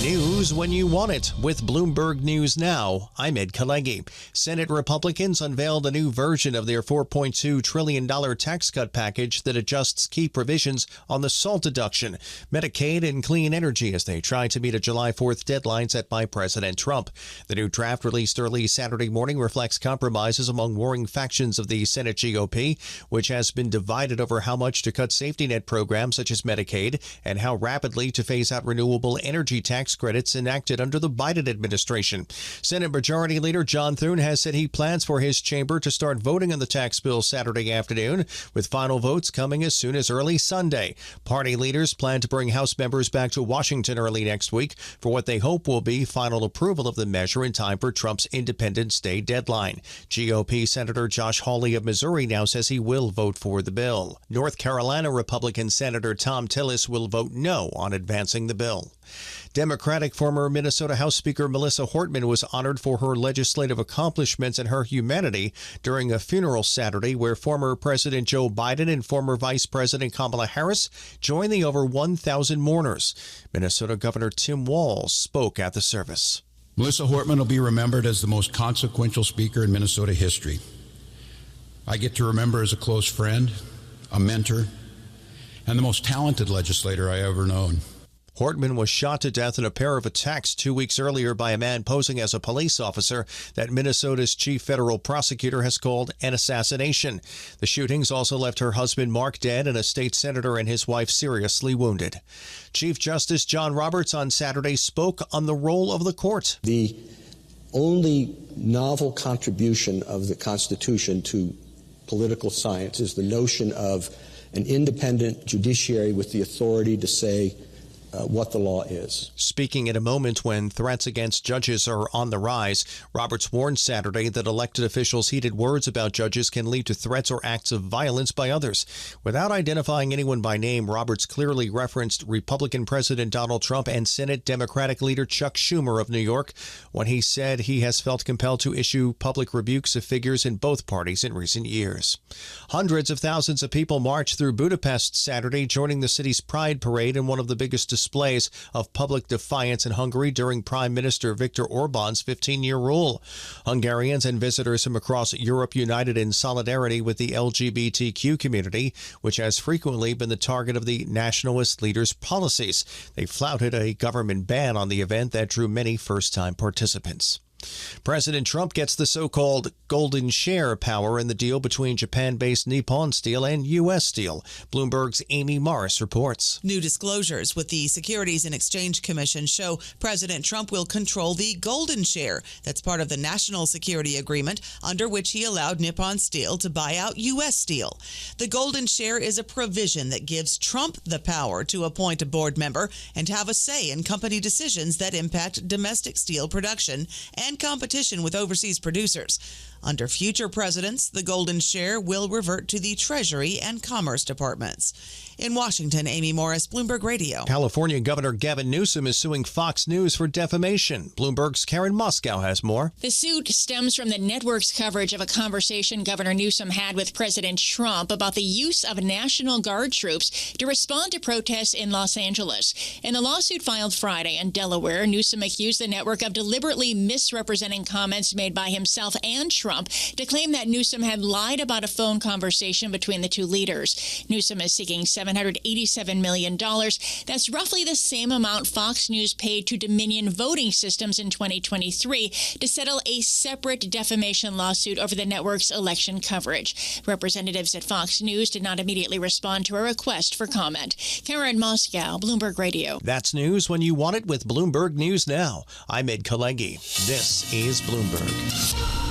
News when you want it with Bloomberg News Now. I'm Ed Kalegi. Senate Republicans unveiled a new version of their $4.2 trillion tax cut package that adjusts key provisions on the SALT deduction, Medicaid, and clean energy as they try to meet a July 4th deadline set by President Trump. The new draft released early Saturday morning reflects compromises among warring factions of the Senate GOP, which has been divided over how much to cut safety net programs such as Medicaid and how rapidly to phase out renewable energy tax credits enacted under the Biden administration. Senate Majority Leader John Thune has said he plans for his chamber to start voting on the tax bill Saturday afternoon, with final votes coming as soon as early Sunday. Party leaders plan to bring House members back to Washington early next week for what they hope will be final approval of the measure in time for Trump's Independence Day deadline. GOP Senator Josh Hawley of Missouri now says he will vote for the bill. North Carolina Republican Senator Thom Tillis will vote no on advancing the bill. Democratic former Minnesota House Speaker Melissa Hortman was honored for her legislative accomplishments and her humanity during a funeral Saturday where former President Joe Biden and former Vice President Kamala Harris joined the over 1,000 mourners. Minnesota Governor Tim Walz spoke at the service. Melissa Hortman will be remembered as the most consequential speaker in Minnesota history. I get to remember as a close friend, a mentor, and the most talented legislator I ever known. Hortman was shot to death in a pair of attacks 2 weeks earlier by a man posing as a police officer that Minnesota's chief federal prosecutor has called an assassination. The shootings also left her husband Mark dead and a state senator and his wife seriously wounded. Chief Justice John Roberts on Saturday spoke on the role of the court. The only novel contribution of the Constitution to political science is the notion of an independent judiciary with the authority to say what the law is. Speaking at a moment when threats against judges are on the rise, Roberts warned Saturday that elected officials' heated words about judges can lead to threats or acts of violence by others. Without identifying anyone by name, Roberts clearly referenced Republican President Donald Trump and Senate Democratic leader Chuck Schumer of New York when he said he has felt compelled to issue public rebukes of figures in both parties in recent years. Hundreds of thousands of people marched through Budapest Saturday, joining the city's Pride Parade in one of the biggest displays of public defiance in Hungary during Prime Minister Viktor Orban's 15-year rule. Hungarians and visitors from across Europe united in solidarity with the LGBTQ community, which has frequently been the target of the nationalist leaders' policies. They flouted a government ban on the event that drew many first-time participants. President Trump gets the so-called golden share power in the deal between Japan-based Nippon Steel and U.S. Steel. Bloomberg's Amy Morris reports. New disclosures with the Securities and Exchange Commission show President Trump will control the golden share. That's part of the national security agreement under which he allowed Nippon Steel to buy out U.S. Steel. The golden share is a provision that gives Trump the power to appoint a board member and have a say in company decisions that impact domestic steel production and competition with overseas producers. Under future presidents, the golden share will revert to the Treasury and Commerce departments. In Washington, Amy Morris, Bloomberg Radio. California Governor Gavin Newsom is suing Fox News for defamation. Bloomberg's Karen Moscow has more. The suit stems from the network's coverage of a conversation Governor Newsom had with President Trump about the use of National Guard troops to respond to protests in Los Angeles. In a lawsuit filed Friday in Delaware, Newsom accused the network of deliberately misrepresenting comments made by himself and Trump to claim that Newsom had lied about a phone conversation between the two leaders. Newsom is seeking $787 million. That's roughly the same amount Fox News paid to Dominion Voting Systems in 2023 to settle a separate defamation lawsuit over the network's election coverage. Representatives at Fox News did not immediately respond to a request for comment. Karen Moscow, Bloomberg Radio. That's news when you want it with Bloomberg News Now. I'm Ed Kalegi. This is Bloomberg.